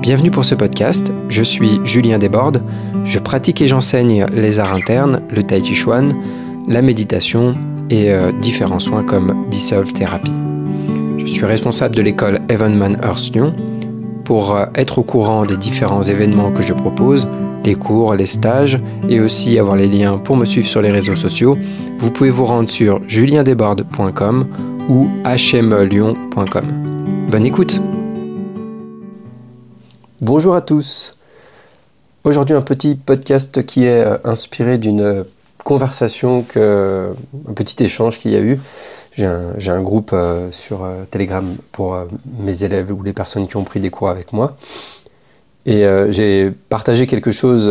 Bienvenue pour ce podcast, je suis Julien Desbordes, je pratique et j'enseigne les arts internes, le tai chi chuan, la méditation et différents soins comme Dissolve Therapy. Je suis responsable de l'école Evenman Earth Lyon. Pour être au courant des différents événements que je propose, les cours, les stages et aussi avoir les liens pour me suivre sur les réseaux sociaux, vous pouvez vous rendre sur juliendesbordes.com ou hmelyon.com. Bonne écoute! Bonjour à tous. Aujourd'hui un petit podcast qui est inspiré d'une conversation, un petit échange qu'il y a eu. J'ai un groupe sur Telegram pour mes élèves ou les personnes qui ont pris des cours avec moi. Et j'ai partagé quelque chose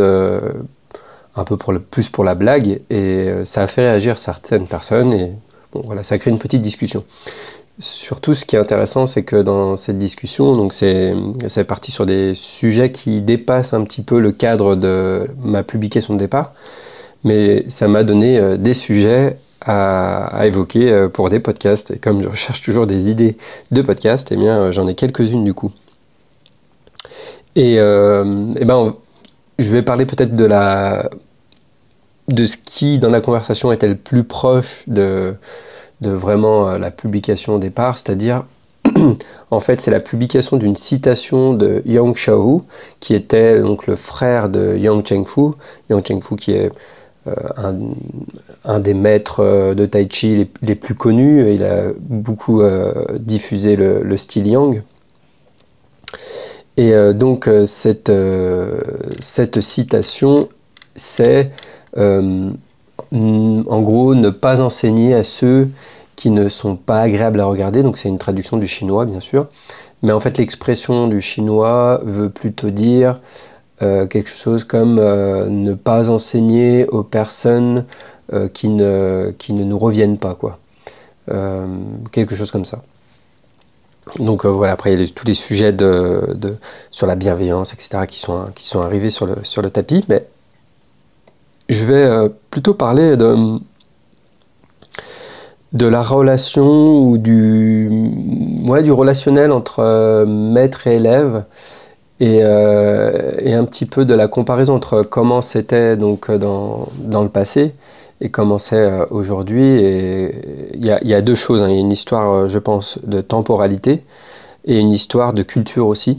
un peu plus pour la blague et ça a fait réagir certaines personnes et bon, voilà, ça a créé une petite discussion. Surtout, ce qui est intéressant, c'est que dans cette discussion, donc c'est parti sur des sujets qui dépassent un petit peu le cadre de ma publication de départ, mais ça m'a donné des sujets à évoquer pour des podcasts. Et comme je recherche toujours des idées de podcasts, eh bien, j'en ai quelques-unes du coup. Et je vais parler peut-être de ce qui, dans la conversation, était le plus proche de vraiment la publication au départ, c'est-à-dire, en fait, c'est la publication d'une citation de Yang Xiaohu, qui était donc le frère de Yang Chengfu. Yang Chengfu qui est un des maîtres de Tai Chi les plus connus. Il a beaucoup diffusé le style Yang. Et donc, cette citation, c'est... en gros, ne pas enseigner à ceux qui ne sont pas agréables à regarder. Donc c'est une traduction du chinois, bien sûr. Mais en fait, l'expression du chinois veut plutôt dire quelque chose comme ne pas enseigner aux personnes qui ne nous reviennent pas, quoi. Quelque chose comme ça. Donc voilà, après il y a tous les sujets sur la bienveillance, etc., qui sont arrivés sur le tapis, mais je vais plutôt parler de la relation ou du relationnel entre maître et élève et un petit peu de la comparaison entre comment c'était donc dans le passé et comment c'est aujourd'hui. Et il y a deux choses, hein. Il y a une histoire, je pense, de temporalité et une histoire de culture aussi.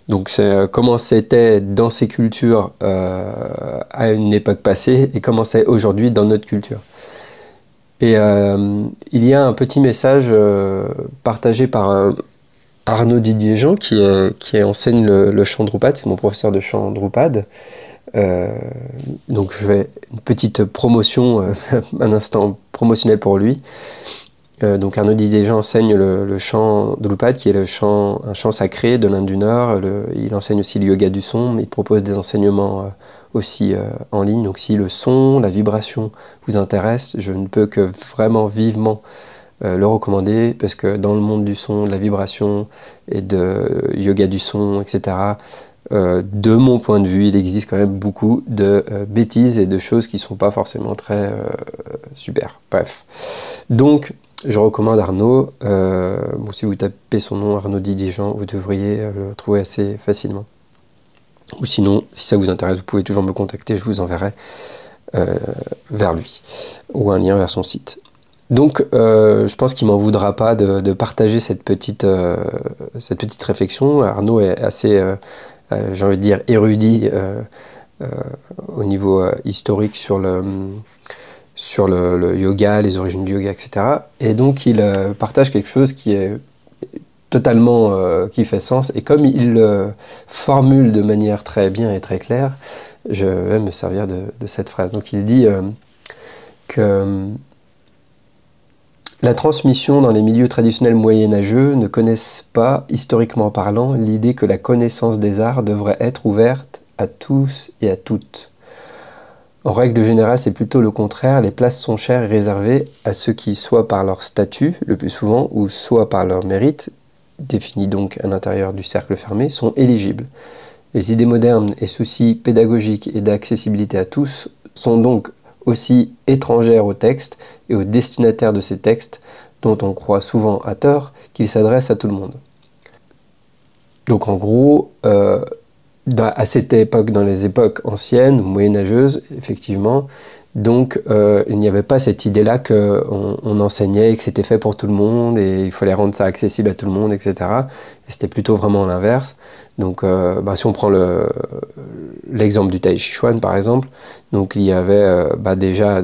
Donc c'est comment c'était dans ces cultures à une époque passée et comment c'est aujourd'hui dans notre culture. Et il y a un petit message partagé par Arnaud Didier-Jean qui enseigne le chant Drupad, c'est mon professeur de chant Drupad. Donc je fais une petite promotion, un instant promotionnel pour lui. Donc Arnaud Didier-Jean enseigne le chant Drupad, qui est un chant sacré de l'Inde du Nord. Il enseigne aussi le yoga du son, mais il propose des enseignements aussi en ligne. Donc si le son, la vibration vous intéresse, je ne peux que vraiment vivement le recommander, parce que dans le monde du son, de la vibration et de yoga du son, etc., de mon point de vue, il existe quand même beaucoup de bêtises et de choses qui ne sont pas forcément très super. Bref. Donc, je recommande Arnaud. Si vous tapez son nom, Arnaud Didier-Jean, vous devriez le trouver assez facilement. Ou sinon, si ça vous intéresse, vous pouvez toujours me contacter, je vous enverrai vers lui, ou un lien vers son site. Donc, je pense qu'il ne m'en voudra pas de partager cette petite réflexion. Arnaud est assez, j'ai envie de dire, érudit au niveau historique sur le yoga, les origines du yoga, etc. Et donc, il partage quelque chose qui est totalement, qui fait sens. Et comme il le formule de manière très bien et très claire, je vais me servir de cette phrase. Donc, il dit que la transmission dans les milieux traditionnels moyenâgeux ne connaissent pas, historiquement parlant, l'idée que la connaissance des arts devrait être ouverte à tous et à toutes. En règle générale, c'est plutôt le contraire. Les places sont chères et réservées à ceux qui, soit par leur statut, le plus souvent, ou soit par leur mérite, définis donc à l'intérieur du cercle fermé, sont éligibles. Les idées modernes et soucis pédagogiques et d'accessibilité à tous sont donc aussi étrangères aux textes et aux destinataires de ces textes, dont on croit souvent à tort qu'ils s'adressent à tout le monde. Donc en gros, à cette époque, dans les époques anciennes, moyenâgeuses, effectivement, donc il n'y avait pas cette idée-là qu'on enseignait et que c'était fait pour tout le monde et il fallait rendre ça accessible à tout le monde, etc. Et c'était plutôt vraiment l'inverse. Donc si on prend l'exemple du Tai Chi Chuan, par exemple, donc il y avait déjà,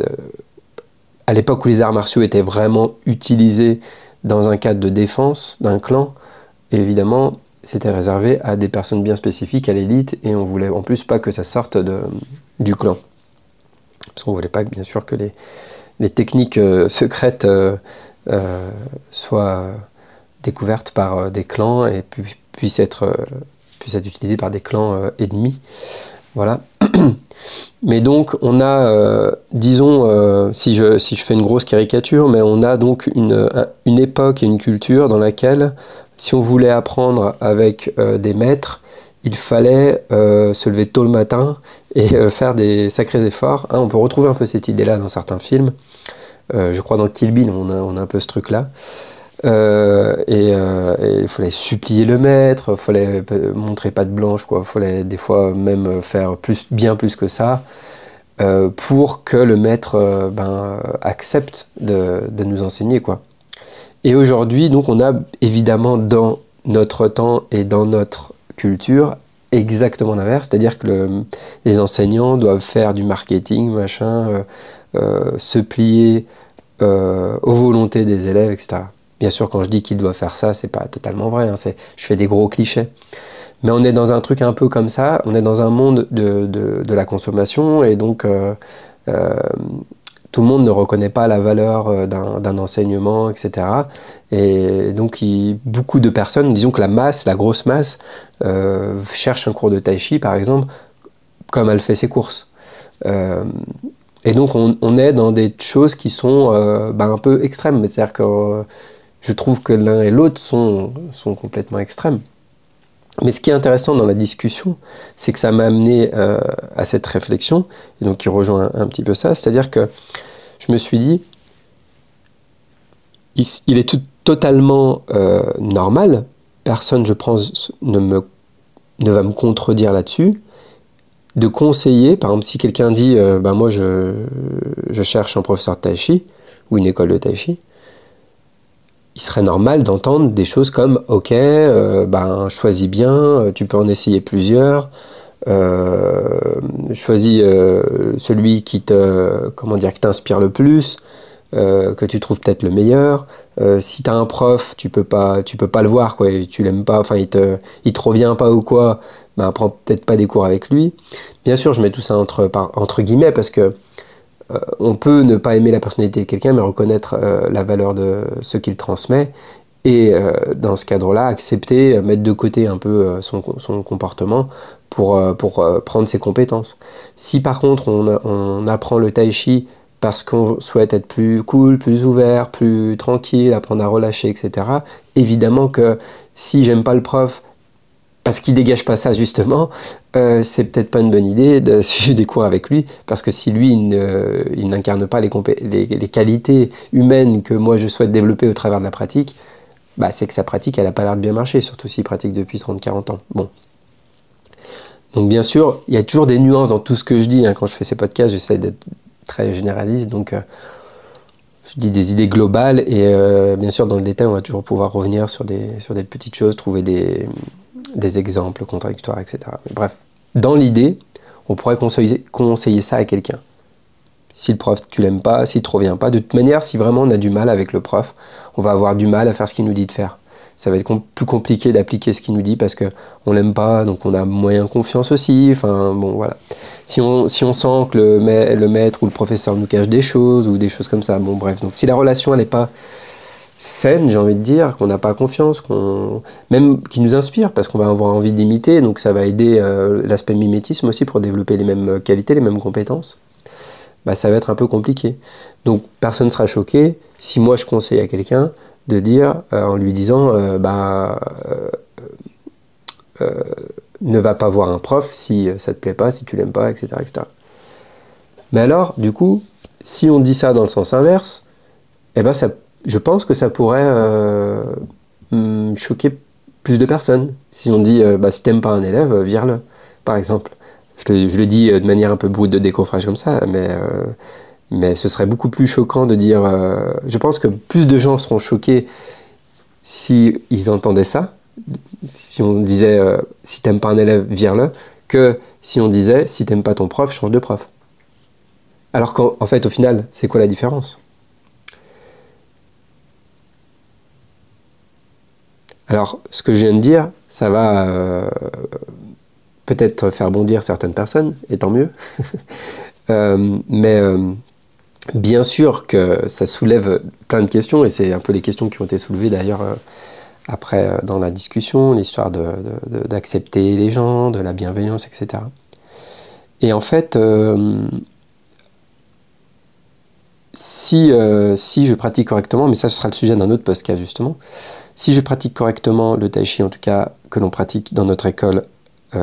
à l'époque où les arts martiaux étaient vraiment utilisés dans un cadre de défense d'un clan, évidemment, c'était réservé à des personnes bien spécifiques, à l'élite, et on voulait en plus pas que ça sorte du clan. Parce qu'on voulait pas, bien sûr, que les techniques secrètes soient découvertes par des clans et puissent être utilisées par des clans ennemis. Voilà. Mais donc, on a, disons, si je fais une grosse caricature, mais on a donc une époque et une culture dans laquelle, si on voulait apprendre avec des maîtres, il fallait se lever tôt le matin et faire des sacrés efforts. Hein, on peut retrouver un peu cette idée-là dans certains films. Je crois dans Kill Bill, on a un peu ce truc-là. Et il fallait supplier le maître, il fallait montrer patte blanche, quoi. Il fallait des fois même faire bien plus que ça pour que le maître accepte de nous enseigner, quoi. Et aujourd'hui, donc, on a évidemment dans notre temps et dans notre culture exactement l'inverse, c'est-à-dire que les enseignants doivent faire du marketing, machin, se plier aux volontés des élèves, etc. Bien sûr, quand je dis qu'il doit faire ça, c'est pas totalement vrai, hein, je fais des gros clichés. Mais on est dans un truc un peu comme ça, on est dans un monde de la consommation, et donc tout le monde ne reconnaît pas la valeur d'un enseignement, etc. Et donc beaucoup de personnes, disons que la grosse masse, cherche un cours de tai chi, par exemple, comme elle fait ses courses. Et donc on est dans des choses qui sont un peu extrêmes, c'est-à-dire que je trouve que l'un et l'autre sont complètement extrêmes. Mais ce qui est intéressant dans la discussion, c'est que ça m'a amené à cette réflexion, et donc qui rejoint un petit peu ça, c'est-à-dire que je me suis dit, il est totalement normal, personne, je pense, ne va me contredire là-dessus, de conseiller, par exemple, si quelqu'un dit, moi je cherche un professeur de tai chi, ou une école de tai chi, il serait normal d'entendre des choses comme « Ok, choisis bien, tu peux en essayer plusieurs, choisis celui qui t'inspire le plus, que tu trouves peut-être le meilleur. Si tu as un prof, tu peux pas le voir, quoi, et tu l'aimes pas, enfin il te revient pas ou quoi, prends peut-être pas des cours avec lui. » Bien sûr, je mets tout ça entre guillemets parce que on peut ne pas aimer la personnalité de quelqu'un, mais reconnaître la valeur de ce qu'il transmet, et dans ce cadre-là, accepter, mettre de côté un peu son comportement pour prendre ses compétences. Si par contre on apprend le tai chi parce qu'on souhaite être plus cool, plus ouvert, plus tranquille, apprendre à relâcher, etc., évidemment que si j'aime pas le prof, parce qu'il dégage pas ça justement, c'est peut-être pas une bonne idée de suivre des cours avec lui, parce que si lui il n'incarne pas les qualités humaines que moi je souhaite développer au travers de la pratique, c'est que sa pratique elle a pas l'air de bien marcher, surtout s'il pratique depuis 30-40 ans. Bon. Donc bien sûr, il y a toujours des nuances dans tout ce que je dis, hein. Quand je fais ces podcasts, j'essaie d'être très généraliste, donc je dis des idées globales, et bien sûr dans le détail on va toujours pouvoir revenir sur des petites choses, trouver des exemples contradictoires, etc. Mais bref, dans l'idée, on pourrait conseiller ça à quelqu'un. Si le prof, tu l'aimes pas, s'il te revient pas, de toute manière, si vraiment on a du mal avec le prof, on va avoir du mal à faire ce qu'il nous dit de faire. Ça va être plus compliqué d'appliquer ce qu'il nous dit parce qu'on l'aime pas, donc on a moyen confiance aussi, enfin bon voilà. Si on sent que le maître ou le professeur nous cache des choses ou des choses comme ça, bon bref. Donc si la relation elle n'est pas saine, j'ai envie de dire, qu'on n'a pas confiance, même qui nous inspire, parce qu'on va avoir envie d'imiter, donc ça va aider l'aspect mimétisme aussi pour développer les mêmes qualités, les mêmes compétences, ça va être un peu compliqué. Donc personne ne sera choqué si moi je conseille à quelqu'un de dire, en lui disant, ne va pas voir un prof si ça te plaît pas, si tu l'aimes pas, etc., etc. Mais alors, du coup, si on dit ça dans le sens inverse, je pense que ça pourrait choquer plus de personnes. Si on dit, si t'aimes pas un élève, vire-le, par exemple. Je le dis de manière un peu brute de décoffrage comme ça, mais ce serait beaucoup plus choquant de dire... je pense que plus de gens seront choqués si ils entendaient ça, si on disait si t'aimes pas un élève, vire-le, que si on disait si t'aimes pas ton prof, change de prof. Alors qu'en fait, au final, c'est quoi la différence? Alors, ce que je viens de dire, ça va peut-être faire bondir certaines personnes, et tant mieux. Mais bien sûr que ça soulève plein de questions, et c'est un peu les questions qui ont été soulevées d'ailleurs après dans la discussion, l'histoire d'accepter les gens, de la bienveillance, etc. Et en fait, si je pratique correctement, mais ça ce sera le sujet d'un autre podcast justement, si je pratique correctement le tai chi, en tout cas que l'on pratique dans notre école,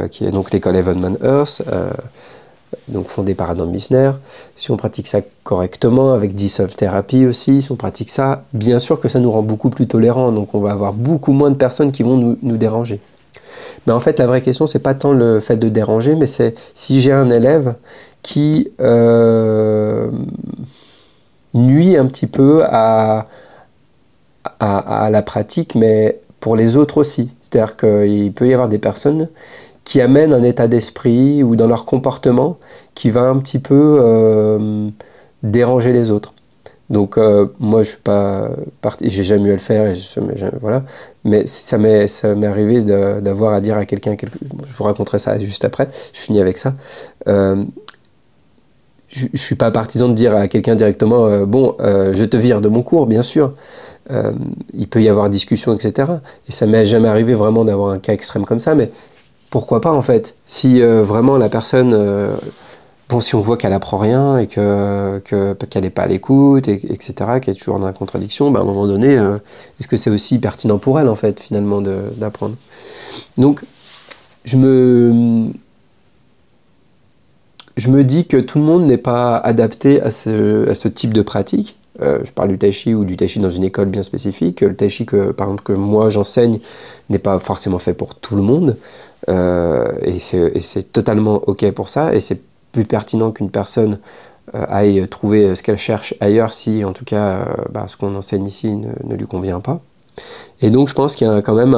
qui est donc l'école Evenman Earth, donc fondée par Adam Misner, si on pratique ça correctement, avec Dissolve Therapy aussi, si on pratique ça, bien sûr que ça nous rend beaucoup plus tolérants, donc on va avoir beaucoup moins de personnes qui vont nous déranger. Mais en fait, la vraie question, c'est pas tant le fait de déranger, mais c'est si j'ai un élève qui nuit un petit peu à la pratique, mais pour les autres aussi. C'est-à-dire qu'il peut y avoir des personnes qui amènent un état d'esprit ou dans leur comportement qui va un petit peu déranger les autres. Donc moi je suis pas parti, j'ai jamais eu à le faire, voilà. Mais ça m'est arrivé d'avoir à dire à quelqu'un, je vous raconterai ça juste après, je finis avec ça. Je suis pas partisan de dire à quelqu'un directement je te vire de mon cours, bien sûr. Il peut y avoir discussion, etc. Et ça m'est jamais arrivé vraiment d'avoir un cas extrême comme ça, mais pourquoi pas en fait? Si vraiment la personne, si on voit qu'elle apprend rien et qu'elle n'est pas à l'écoute, etc., qu'elle est toujours dans la contradiction, à un moment donné, est-ce que c'est aussi pertinent pour elle en fait finalement d'apprendre? Donc je me dis que tout le monde n'est pas adapté à ce type de pratique. Je parle du tai chi ou du tai chi dans une école bien spécifique. Le tai chi par exemple, que moi j'enseigne n'est pas forcément fait pour tout le monde. Et c'est totalement OK pour ça. Et c'est plus pertinent qu'une personne aille trouver ce qu'elle cherche ailleurs si, en tout cas, ce qu'on enseigne ici ne lui convient pas. Et donc, je pense qu'il y a quand même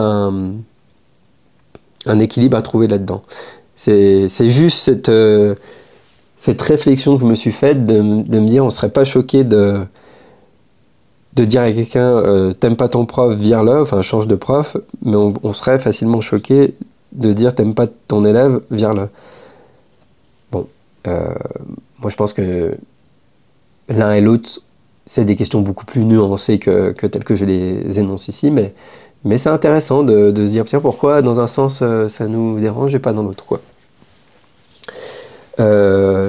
un équilibre à trouver là-dedans. C'est juste cette réflexion que je me suis faite de me dire, on ne serait pas choqué de dire à quelqu'un t'aimes pas ton prof, vire-le, enfin change de prof, mais on serait facilement choqué de dire t'aimes pas ton élève, vire-le. Bon, moi je pense que l'un et l'autre, c'est des questions beaucoup plus nuancées que telles que je les énonce ici, mais c'est intéressant de se dire tiens, pourquoi dans un sens ça nous dérange et pas dans l'autre, quoi.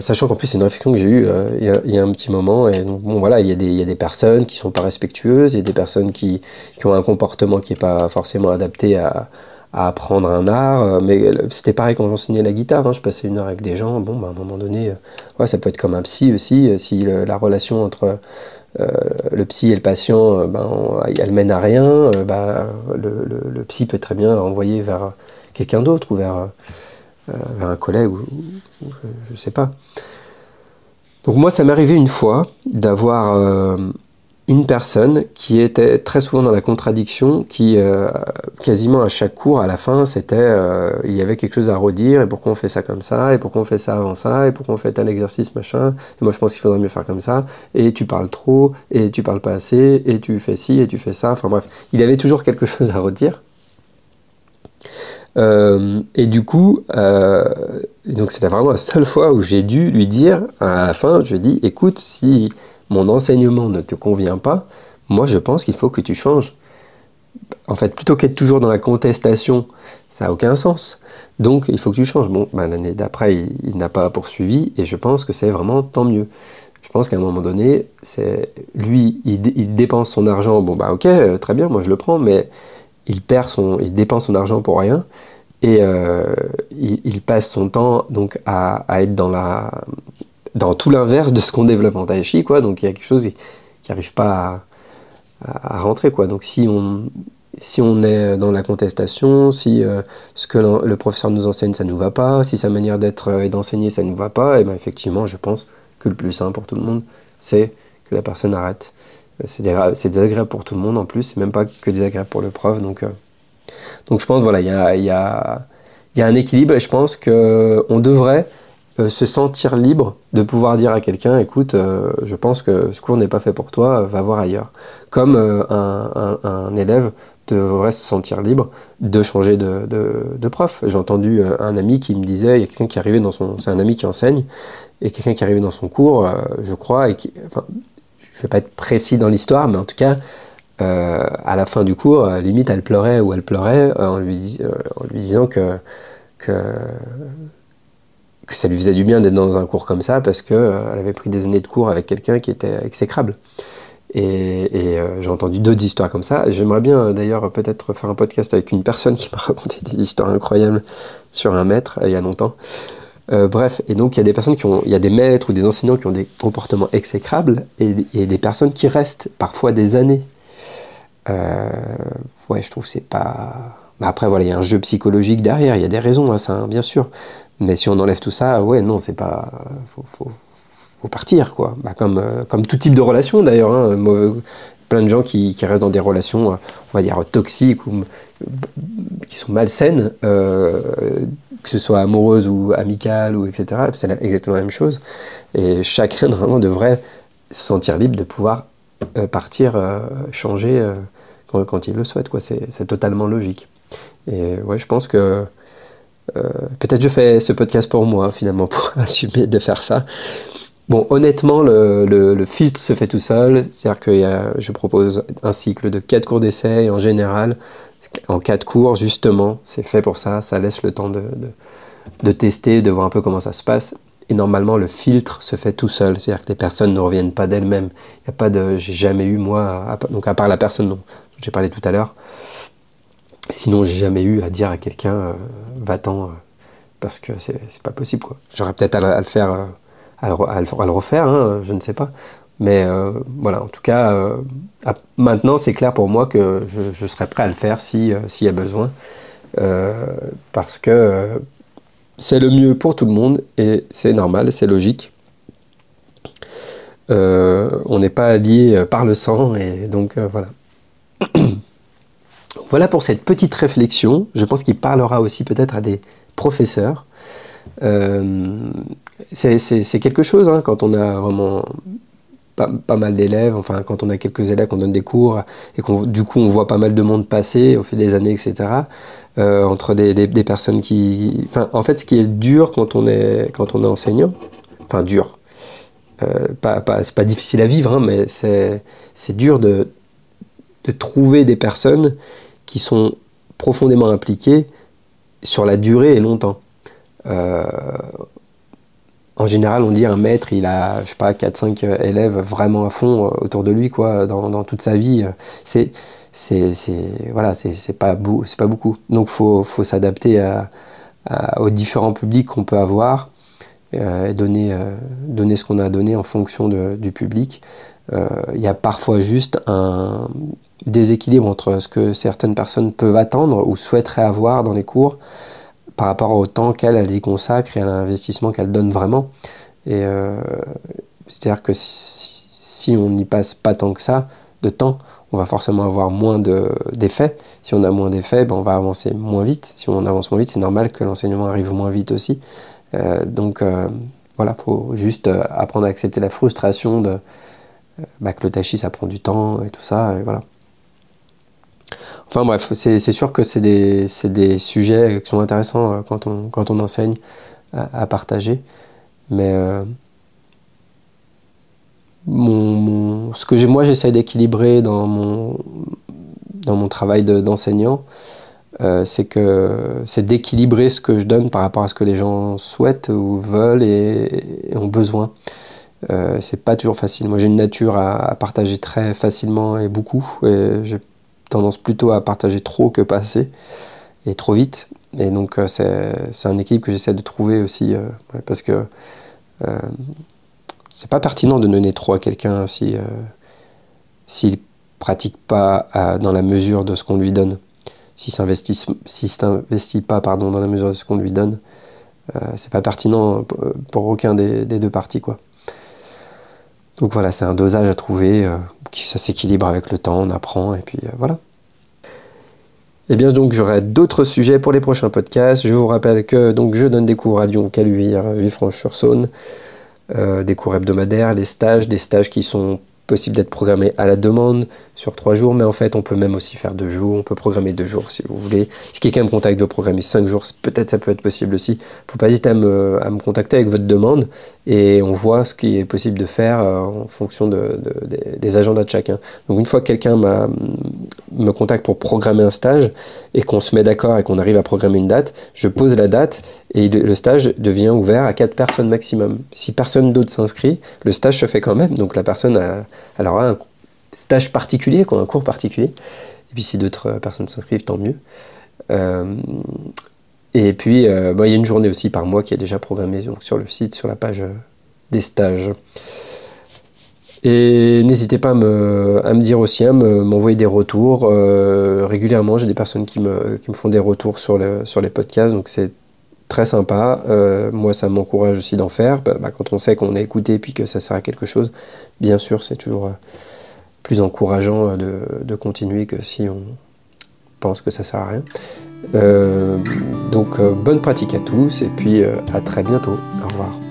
Sachant qu'en plus c'est une réflexion que j'ai eue il y a un petit moment, et donc bon voilà, il y a des personnes qui sont pas respectueuses, il y a des personnes qui ont un comportement qui est pas forcément adapté à apprendre un art, mais c'était pareil quand j'enseignais la guitare, hein, je passais une heure avec des gens, à un moment donné, ouais, ça peut être comme un psy aussi, si la relation entre le psy et le patient, elle mène à rien, le psy peut très bien envoyer vers quelqu'un d'autre ou vers un collègue ou je sais pas. Donc moi ça m'est arrivé une fois d'avoir une personne qui était très souvent dans la contradiction, qui quasiment à chaque cours, à la fin, c'était il y avait quelque chose à redire, et pourquoi on fait ça comme ça, et pourquoi on fait ça avant ça, et pourquoi on fait tel exercice, machin, et moi je pense qu'il faudrait mieux faire comme ça, et tu parles trop, et tu parles pas assez, et tu fais ci, et tu fais ça, enfin bref, il avait toujours quelque chose à redire. Et du coup, donc c'était vraiment la seule fois où j'ai dû lui dire, à la fin, je lui ai dit, écoute, si mon enseignement ne te convient pas, moi je pense qu'il faut que tu changes. En fait, plutôt qu'être toujours dans la contestation, ça n'a aucun sens. Donc il faut que tu changes. Bon, l'année d'après, il n'a pas poursuivi, et je pense que c'est vraiment tant mieux. Je pense qu'à un moment donné, lui, il dépense son argent, ok, très bien, moi je le prends, mais il dépense son argent pour rien, et il passe son temps donc à être dans tout l'inverse de ce qu'on développe en tai chi, quoi. Donc il y a quelque chose qui n'arrive pas à rentrer, quoi. Donc si si on est dans la contestation, si ce que le professeur nous enseigne, ça ne nous va pas, si sa manière d'être et d'enseigner, ça ne nous va pas, et ben effectivement, je pense que le plus simple pour tout le monde, c'est que la personne arrête. C'est désagréable pour tout le monde en plus, c'est même pas que désagréable pour le prof. Donc je pense, voilà, il y a un équilibre, et je pense qu'on devrait se sentir libre de pouvoir dire à quelqu'un, écoute, je pense que ce cours n'est pas fait pour toi, va voir ailleurs. Comme un élève devrait se sentir libre de changer de prof. J'ai entendu un ami qui me disait, il y a quelqu'un qui arrivait c'est un ami qui enseigne, et quelqu'un qui arrivait dans son cours, je crois, enfin, je ne vais pas être précis dans l'histoire, mais en tout cas, à la fin du cours, limite elle pleurait en lui disant que ça lui faisait du bien d'être dans un cours comme ça, parce qu'elle avait pris des années de cours avec quelqu'un qui était exécrable. Et j'ai entendu d'autres histoires comme ça. J'aimerais bien d'ailleurs peut-être faire un podcast avec une personne qui m'a raconté des histoires incroyables sur un maître il y a longtemps. Bref, et donc il y a des personnes il y a des maîtres ou des enseignants qui ont des comportements exécrables, et des personnes qui restent parfois des années. Ouais, je trouve que c'est pas... Après, voilà, il y a un jeu psychologique derrière, il y a des raisons à ça, hein, bien sûr. Mais si on enlève tout ça, ouais, non, c'est pas... Faut partir, quoi. Comme tout type de relation, d'ailleurs. Hein, plein de gens qui restent dans des relations, on va dire, toxiques, ou qui sont malsaines, que ce soit amoureuses ou amicales, ou etc. C'est exactement la même chose. Et chacun, vraiment, devrait se sentir libre de pouvoir partir, changer quand il le souhaite, quoi. C'est totalement logique. Et ouais, je pense que peut-être je fais ce podcast pour moi, finalement, pour assumer de faire ça. Bon, honnêtement, le filtre se fait tout seul. C'est-à-dire que je propose un cycle de 4 cours d'essai, et en général, en 4 cours, justement, c'est fait pour ça. Ça laisse le temps de tester, de voir un peu comment ça se passe. Et normalement, le filtre se fait tout seul. C'est-à-dire que les personnes ne reviennent pas d'elles-mêmes. Il y a pas j'ai jamais eu, moi, donc à part la personne dont j'ai parlé tout à l'heure, sinon, j'ai jamais eu à dire à quelqu'un va-t'en, parce que c'est pas possible, quoi. J'aurais peut-être à le faire, à le refaire, hein, je ne sais pas. Mais voilà, en tout cas, maintenant, c'est clair pour moi que je serais prêt à le faire s'il y a besoin. Parce que c'est le mieux pour tout le monde, et c'est normal, c'est logique. On n'est pas lié par le sang, et donc voilà. Voilà pour cette petite réflexion. Je pense qu'il parlera aussi peut-être à des professeurs. C'est quelque chose, hein, quand on a vraiment pas mal d'élèves, enfin quand on a quelques élèves, qu'on donne des cours, et du coup on voit pas mal de monde passer au fil des années, etc. Entre des personnes qui... Enfin, en fait, ce qui est dur quand on est enseignant, enfin dur, c'est pas difficile à vivre, hein, mais c'est dur de trouver des personnes qui sont profondément impliquées sur la durée et longtemps. En général, on dit un maître, il a, je sais pas, 4-5 élèves vraiment à fond autour de lui, quoi, dans toute sa vie. Voilà, c'est pas beaucoup. Donc, faut s'adapter aux différents publics qu'on peut avoir, et donner ce qu'on a à donner en fonction du public. Il y a parfois juste un déséquilibre entre ce que certaines personnes peuvent attendre ou souhaiteraient avoir dans les cours par rapport au temps qu'elles y consacrent et à l'investissement qu'elles donnent vraiment. Et c'est-à-dire que si on n'y passe pas tant que ça de temps, on va forcément avoir moins d'effets. Si on a moins d'effets, ben on va avancer moins vite. Si on avance moins vite, c'est normal que l'enseignement arrive moins vite aussi. Donc voilà, il faut juste apprendre à accepter la frustration que le tâchi, ça prend du temps et tout ça, et voilà. Enfin bref, c'est sûr que c'est des sujets qui sont intéressants quand on enseigne à partager. Mais ce que moi j'essaie d'équilibrer dans mon travail d'enseignant, c'est d'équilibrer ce que je donne par rapport à ce que les gens souhaitent ou veulent et ont besoin. C'est pas toujours facile. Moi j'ai une nature à partager très facilement et beaucoup, et j'ai tendance plutôt à partager trop que pas assez, et trop vite. Et donc c'est un équilibre que j'essaie de trouver aussi, parce que c'est pas pertinent de donner trop à quelqu'un s'il pratique pas dans la mesure de ce qu'on lui donne, s'il s'investit pas dans la mesure de ce qu'on lui donne, c'est pas pertinent pour aucun des deux parties, quoi. Donc voilà, c'est un dosage à trouver, ça s'équilibre avec le temps, on apprend, et puis voilà. Et bien donc j'aurai d'autres sujets pour les prochains podcasts. Je vous rappelle que donc je donne des cours à Lyon, Caluire, Villefranche-sur-Saône, des cours hebdomadaires, des stages qui sont possibles d'être programmés à la demande sur 3 jours, mais en fait on peut même aussi faire 2 jours, on peut programmer 2 jours si vous voulez. Si quelqu'un me contacte veut programmer 5 jours, peut-être ça peut être possible aussi. Faut pas hésiter à me contacter avec votre demande et on voit ce qui est possible de faire en fonction des agendas de chacun. Donc une fois que quelqu'un me contacte pour programmer un stage et qu'on se met d'accord et qu'on arrive à programmer une date, je pose la date et le stage devient ouvert à 4 personnes maximum. Si personne d'autre s'inscrit, le stage se fait quand même, donc la personne aura un stage particulier, un cours particulier. Et puis si d'autres personnes s'inscrivent, tant mieux. Et puis il y a une journée aussi par mois qui est déjà programmée donc, sur le site, sur la page des stages. Et n'hésitez pas à me dire aussi, m'envoyer des retours. Régulièrement, j'ai des personnes qui me font des retours sur les podcasts, donc c'est très sympa. Moi, ça m'encourage aussi d'en faire. Quand on sait qu'on a écouté et puis que ça sert à quelque chose, bien sûr, c'est toujours plus encourageant de continuer que si on pense que ça sert à rien. Donc, bonne pratique à tous et puis à très bientôt. Au revoir.